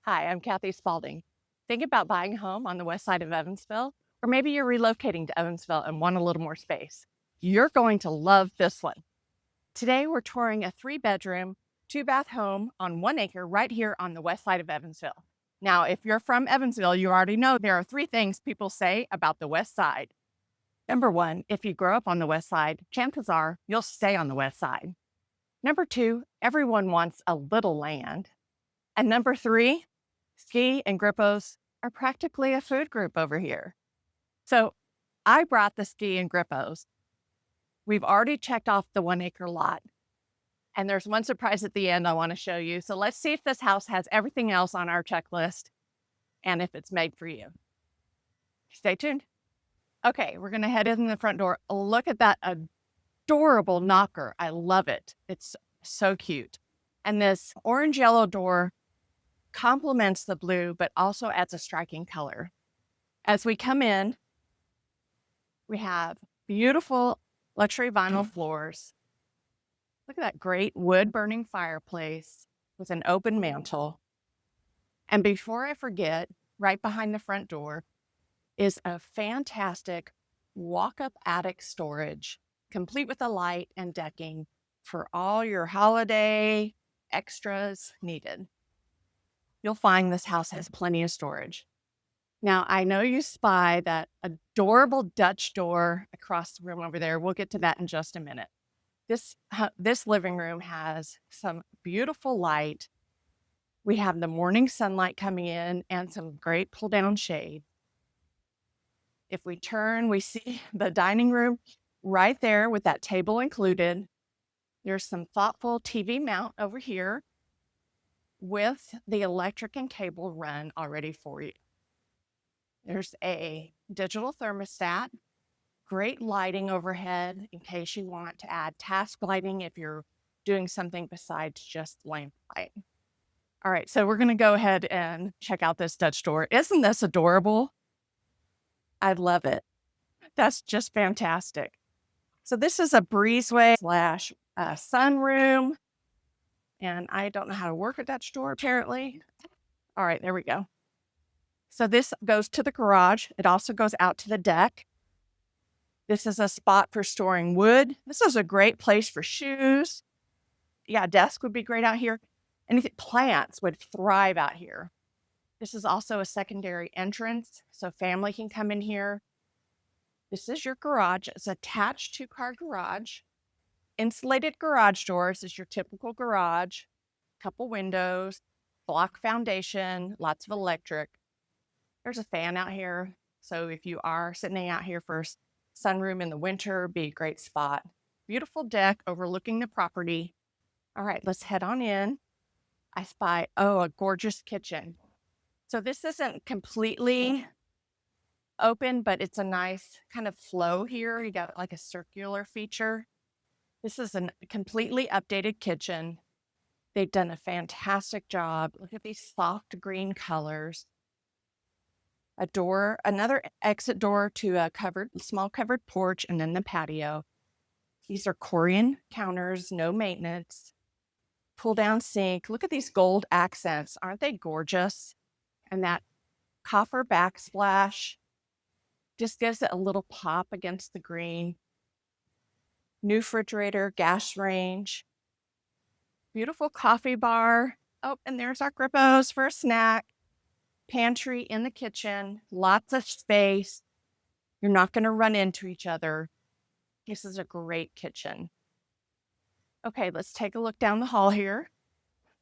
Hi, I'm Cathie Spalding. Think about buying a home on the west side of Evansville, or maybe you're relocating to Evansville and want a little more space. You're going to love this one. Today, we're touring a 3-bedroom, 2-bath home on 1 acre right here on the west side of Evansville. Now, if you're from Evansville, you already know there are 3 things people say about the west side. Number 1, if you grow up on the west side, chances are you'll stay on the west side. Number 2, everyone wants a little land. And number 3, ski and grippos are practically a food group over here. So I brought the ski and grippos. We've already checked off the 1 acre lot. And there's one surprise at the end I want to show you. So let's see if this house has everything else on our checklist and if it's made for you. Stay tuned. Okay, we're going to head in the front door. Look at that adorable knocker. I love it. It's so cute. And this orange yellow door complements the blue, but also adds a striking color. As we come in, we have beautiful luxury vinyl floors. Look at that great wood burning fireplace with an open mantle. And before I forget, right behind the front door is a fantastic walk-up attic storage, complete with a light and decking for all your holiday extras needed. You'll find this house has plenty of storage. Now, I know you spy that adorable Dutch door across the room over there. We'll get to that in just a minute. This living room has some beautiful light. We have the morning sunlight coming in and some great pull-down shade. If we turn, we see the dining room right there with that table included. There's some thoughtful TV mount over here with the electric and cable run already for you. There's a digital thermostat, great lighting overhead in case you want to add task lighting if you're doing something besides just lamplight. All right, so we're going to go ahead and check out this Dutch door. Isn't this adorable? I love it. That's just fantastic. So this is a breezeway slash sunroom, and I don't know how to work a Dutch door apparently. All right, there we go. So this goes to the garage. It also goes out to the deck. This is a spot for storing wood. This is a great place for shoes. Yeah, desk would be great out here. Anything, plants would thrive out here. This is also a secondary entrance, so family can come in here. This is your garage. It's attached two-car garage. Insulated garage doors is your typical garage. Couple windows, block foundation, lots of electric. There's a fan out here. So if you are sitting out here for sunroom in the winter, be a great spot. Beautiful deck overlooking the property. All right, let's head on in. I spy, a gorgeous kitchen. So this isn't completely open, but it's a nice kind of flow here. You got like a circular feature. This is a completely updated kitchen. They've done a fantastic job. Look at these soft green colors. A door, another exit door to a small covered porch, and then the patio. These are Corian counters, no maintenance. Pull down sink. Look at these gold accents. Aren't they gorgeous? And that copper backsplash just gives it a little pop against the green. New refrigerator, gas range. Beautiful coffee bar. Oh, and there's our grippos for a snack. Pantry in the kitchen, lots of space. You're not going to run into each other. This is a great kitchen. Okay, let's take a look down the hall here.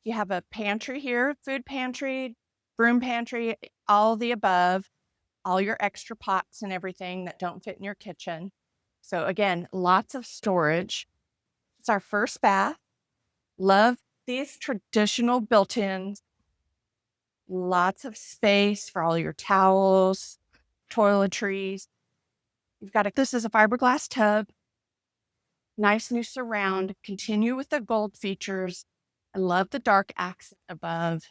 You have a pantry here, food pantry, broom pantry, all the above, all your extra pots and everything that don't fit in your kitchen. So again, lots of storage. It's our first bath. Love these traditional built-ins. Lots of space for all your towels, toiletries. This is a fiberglass tub. Nice new surround. Continue with the gold features. I love the dark accent above.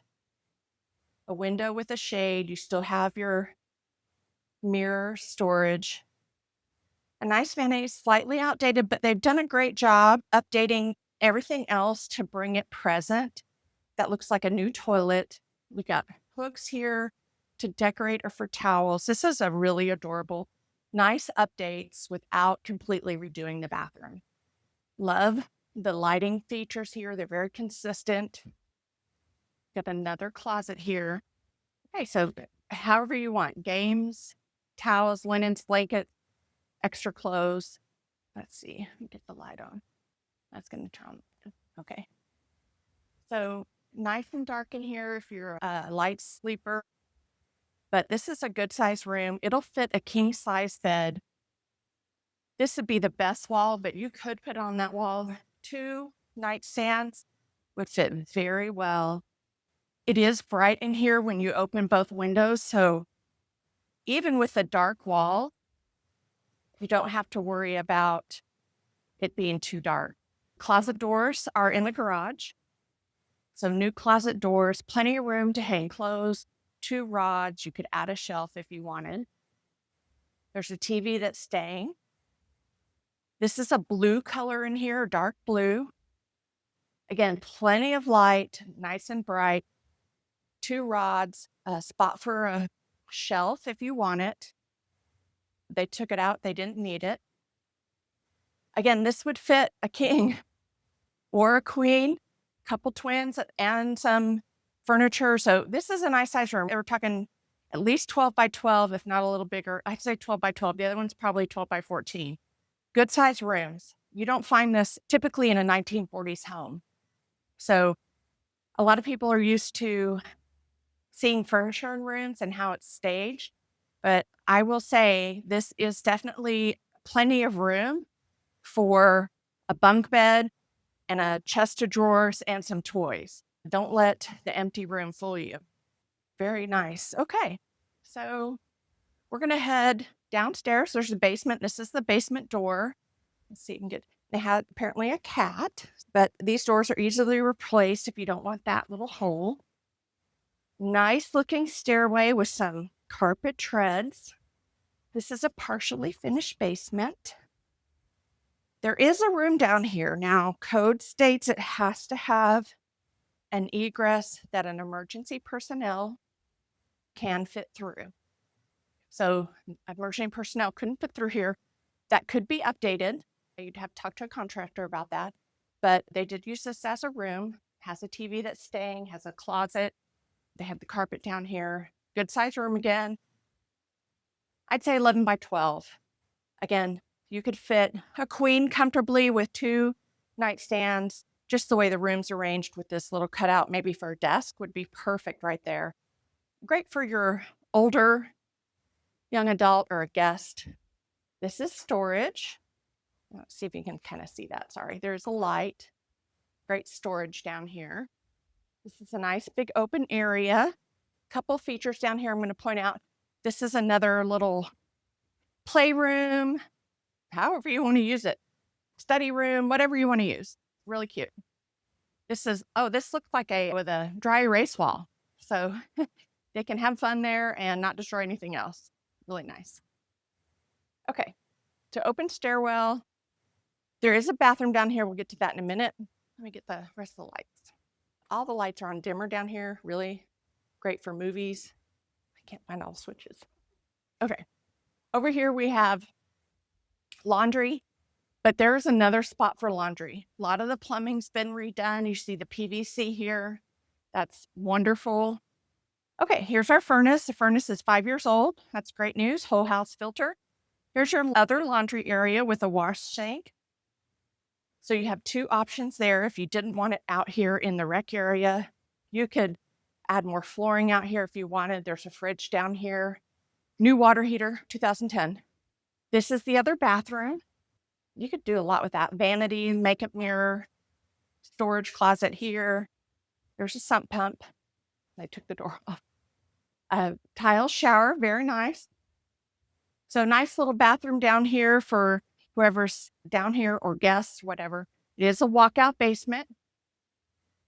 A window with a shade. You still have your mirror storage. A nice vanity, slightly outdated, but they've done a great job updating everything else to bring it present. That looks like a new toilet. We got hooks here to decorate or for towels. This is a really adorable, nice updates without completely redoing the bathroom. Love the lighting features here. They're very consistent. Got another closet here. Okay, so however you want, games, towels, linens, blankets, extra clothes. Let's see, let me get the light on. That's going to turn on. Okay. So nice and dark in here if you're a light sleeper. But this is a good size room. It'll fit a king size bed. This would be the best wall, but you could put on that wall 2 nightstands would fit very well. It is bright in here when you open both windows. So even with a dark wall, you don't have to worry about it being too dark. Closet doors are in the garage. So new closet doors, plenty of room to hang clothes, 2 rods. You could add a shelf if you wanted. There's a TV that's staying. This is a blue color in here, dark blue. Again, plenty of light, nice and bright. 2 rods, a spot for a shelf if you want it. They took it out, they didn't need it. Again, this would fit a king or a queen, couple twins, and some furniture. So this is a nice size room. We're talking at least 12 by 12, if not a little bigger. I'd say 12 by 12. The other one's probably 12 by 14. Good size rooms. You don't find this typically in a 1940s home. So a lot of people are used to seeing furniture in rooms and how it's staged. But I will say this is definitely plenty of room for a bunk bed and a chest of drawers and some toys. Don't let the empty room fool you. Very nice. Okay, so we're going to head downstairs. There's a basement. This is the basement door. Let's see if you can get, they had apparently a cat, but these doors are easily replaced if you don't want that little hole. Nice looking stairway with some carpet treads. This is a partially finished basement. There is a room down here. Now, code states it has to have an egress that an emergency personnel can fit through. So emergency personnel couldn't fit through here. That could be updated. You'd have to talk to a contractor about that. But they did use this as a room, has a TV that's staying, has a closet. They have the carpet down here. Good size room again. I'd say 11 by 12. Again, you could fit a queen comfortably with 2 nightstands. Just the way the room's arranged with this little cutout, maybe for a desk, would be perfect right there. Great for your older young adult or a guest. This is storage. Let's see if you can kind of see that. Sorry, there's a light. Great storage down here. This is a nice big open area. Couple features down here I'm going to point out. This is another little playroom, however you want to use it. Study room, whatever you want to use. Really cute. This is, oh, this looks like with a dry erase wall. So they can have fun there and not destroy anything else. Really nice. Okay, to open stairwell, there is a bathroom down here. We'll get to that in a minute. Let me get the rest of the lights. All the lights are on dimmer down here. Really great for movies. I can't find all the switches. Okay, over here we have laundry, but there's another spot for laundry. A lot of the plumbing's been redone. You see the PVC here. That's wonderful. Okay, here's our furnace. The furnace is 5 years old. That's great news. Whole house filter. Here's your other laundry area with a wash sink. So you have 2 options there. If you didn't want it out here in the rec area, you could add more flooring out here if you wanted. There's a fridge down here. New water heater, 2010. This is the other bathroom. You could do a lot with that. Vanity, makeup mirror, storage closet here. There's a sump pump. They took the door off. A tile shower, very nice. So nice little bathroom down here for whoever's down here or guests, whatever. It is a walkout basement.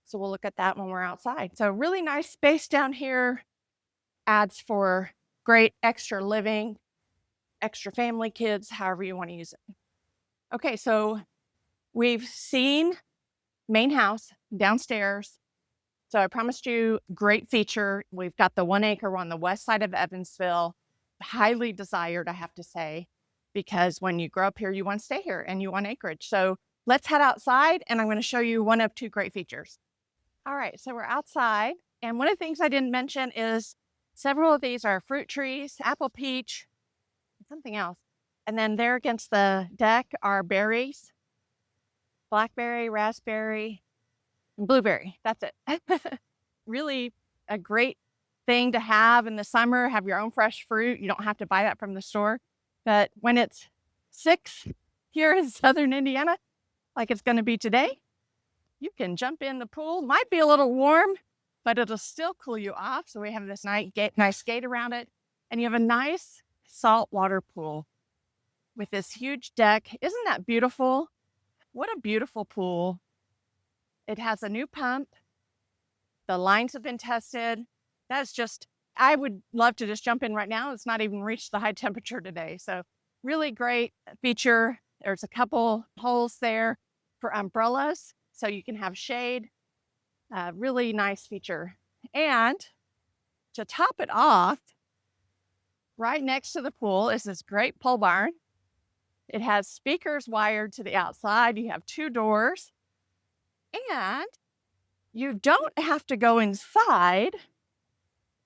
So we'll look at that when we're outside. So really nice space down here. Adds for great extra living, extra family, kids, however you want to use it. Okay, so we've seen main house downstairs. So I promised you great feature. We've got the 1 acre on the west side of Evansville, highly desired, I have to say, because when you grow up here, you want to stay here and you want acreage. So let's head outside and I'm going to show you one of two great features. All right, so we're outside. And one of the things I didn't mention is several of these are fruit trees, apple, peach, something else. And then there against the deck are berries, blackberry, raspberry, and blueberry. That's it. Really a great thing to have in the summer, have your own fresh fruit. You don't have to buy that from the store. But when it's 6 here in Southern Indiana, like it's going to be today, you can jump in the pool. Might be a little warm, but it'll still cool you off. So we have this nice gate around it. And you have a nice saltwater pool with this huge deck. Isn't that beautiful? What a beautiful pool. It has a new pump. The lines have been tested. That's just, I would love to just jump in right now. It's not even reached the high temperature today. So really great feature. There's a couple holes there for umbrellas so you can have shade. Really nice feature. And to top it off, right next to the pool is this great pole barn. It has speakers wired to the outside. You have 2 doors. And you don't have to go inside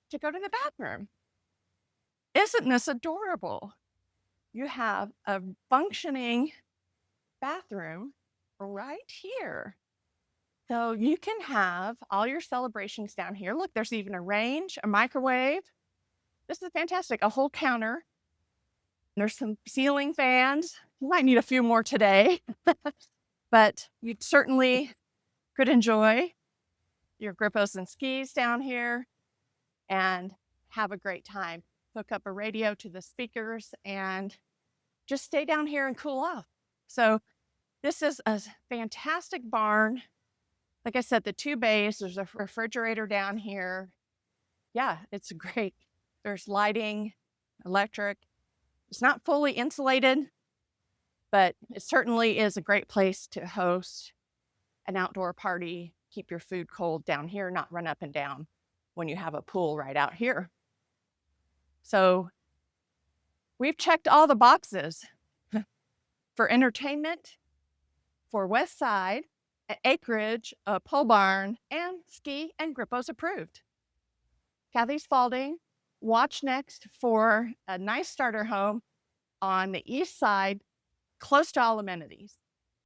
to go to the bathroom. Isn't this adorable? You have a functioning bathroom right here. So you can have all your celebrations down here. Look, there's even a range, a microwave. This is fantastic. A whole counter. There's some ceiling fans. You might need a few more today, but you certainly could enjoy your grippos and skis down here and have a great time. Hook up a radio to the speakers and just stay down here and cool off. So this is a fantastic barn. Like I said, the 2 bays, there's a refrigerator down here. Yeah, it's great. There's lighting, electric. It's not fully insulated, but it certainly is a great place to host an outdoor party, keep your food cold down here, not run up and down when you have a pool right out here. So we've checked all the boxes for entertainment, for West Side, Acreage, a pole barn, and ski and grippos approved. Cathie Spalding, watch next for a nice starter home on the east side, close to all amenities.